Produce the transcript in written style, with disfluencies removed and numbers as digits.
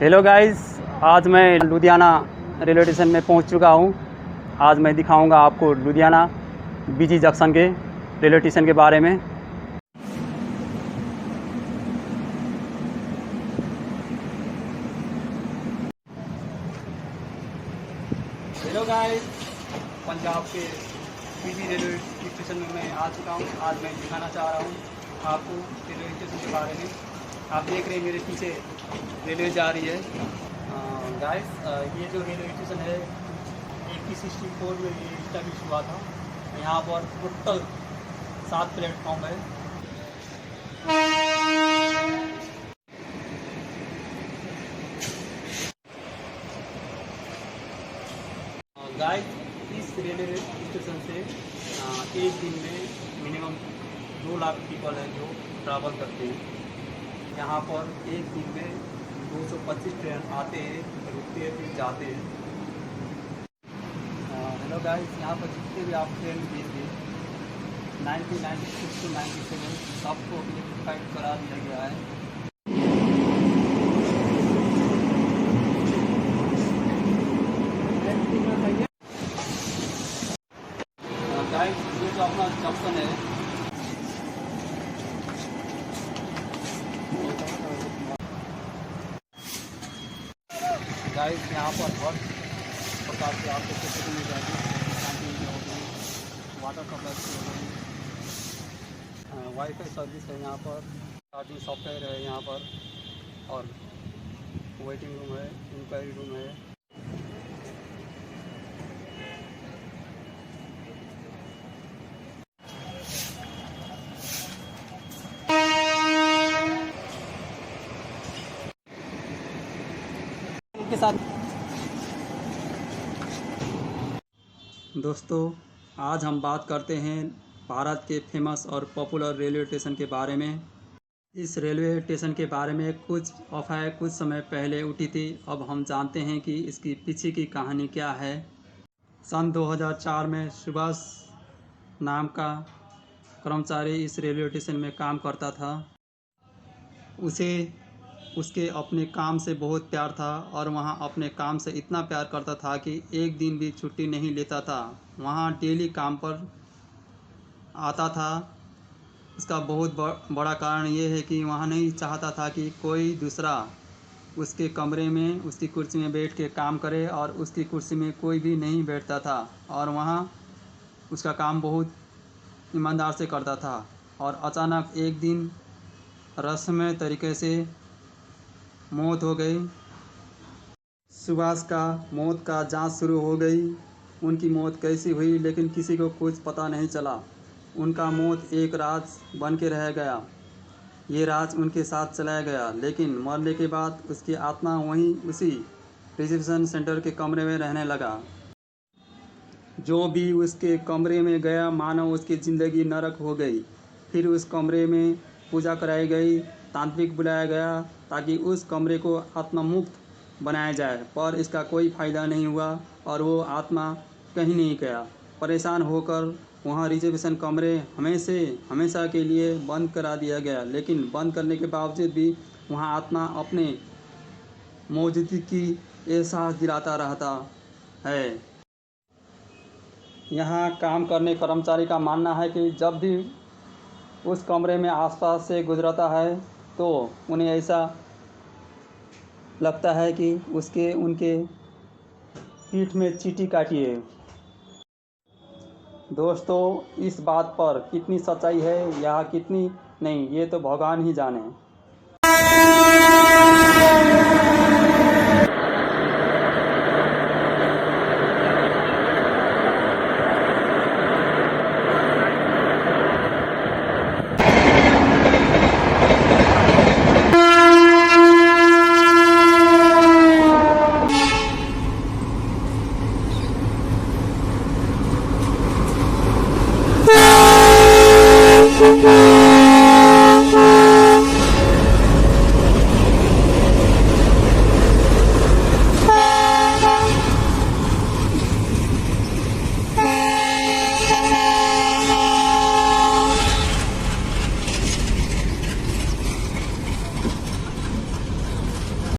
Hello guys, आज मैं Ludhiana railway station में पहुंच चुका हूं। आज मैं दिखाऊंगा आपको लुधियाना बीजी जंक्शन के रेलवे स्टेशन के बारे में। हेलो गाइस, पंजाब के बीजी रेलवे स्टेशन में मैं आ चुका हूं। आज मैं दिखाना चाह रहा हूं आपको रेलवे स्टेशन के बारे में। आप देख रहे हैं मेरे पीछे रेलवे जा रही है। गाइस, ये जो रेलवे स्टेशन है 1864 में ये इस्टेब्लिश हुआ था। यहाँ पर टोटल 7 प्लेटफॉर्म है। गाइस, इस रेलवे स्टेशन से एक दिन में मिनिमम 2 लाख पीपल हैं जो ट्रैवल करते हैं। यहाँ पर एक दिन में 225 ट्रेन आते हैं, रुकते हैं, फिर जाते हैं। हेलो गाइस, यहाँ पर जितने भी आप ट्रेन देखिए 1996 to 97 सबको इलेक्ट्रिफाइड करा दिया गया है। गाइस, ये जो अपना जंक्शन है गाइस, यहाँ पर हर प्रकार से आपको फैसिलिटी मिल जाएगी। कैंटीन हो गई, वाटर सप्लाई हो गई, वाईफाई सर्विस है यहाँ पर, चार्जिंग सॉफ्टवेयर है यहाँ पर, और वेटिंग रूम है, इंक्वायरी रूम है। के साथ दोस्तों, आज हम बात करते हैं भारत के फेमस और पॉपुलर रेलवे स्टेशन के बारे में। इस रेलवे स्टेशन के बारे में कुछ अफवाहें कुछ समय पहले उठी थी। अब हम जानते हैं कि इसकी पीछे की कहानी क्या है। सन 2004 में सुभाष नाम का कर्मचारी इस रेलवे स्टेशन में काम करता था। उसे उसके अपने काम से बहुत प्यार था और वहाँ अपने काम से इतना प्यार करता था कि एक दिन भी छुट्टी नहीं लेता था। वहाँ डेली काम पर आता था। इसका बहुत बड़ा कारण ये है कि वहाँ नहीं चाहता था कि कोई दूसरा उसके कमरे में उसकी कुर्सी में बैठ के काम करे, और उसकी कुर्सी में कोई भी नहीं बैठता था। और वहाँ उसका काम बहुत ईमानदार से करता था। और अचानक एक दिन रहस्यमय तरीके से मौत हो गई। सुभाष का मौत का जांच शुरू हो गई। उनकी मौत कैसी हुई लेकिन किसी को कुछ पता नहीं चला। उनका मौत एक राज बन के रह गया। ये राज उनके साथ चलाया गया, लेकिन मरने के बाद उसकी आत्मा वहीं उसी रिसेप्शन सेंटर के कमरे में रहने लगा। जो भी उसके कमरे में गया मानो उसकी ज़िंदगी नरक हो गई। फिर उस कमरे में पूजा कराई गई, तांत्रिक बुलाया गया ताकि उस कमरे को आत्मा मुक्त बनाया जाए, पर इसका कोई फ़ायदा नहीं हुआ और वो आत्मा कहीं नहीं गया। परेशान होकर वहाँ रिजर्वेशन कमरे हमेशा के लिए बंद करा दिया गया, लेकिन बंद करने के बावजूद भी वहाँ आत्मा अपने मौजूदगी की एहसास दिलाता रहता है। यहाँ काम करने कर्मचारी का मानना है कि जब भी उस कमरे में आसपास से गुजरता है तो उन्हें ऐसा लगता है कि उनके पीठ में चींटी काटी है। दोस्तों, इस बात पर कितनी सच्चाई है या कितनी नहीं, ये तो भगवान ही जाने।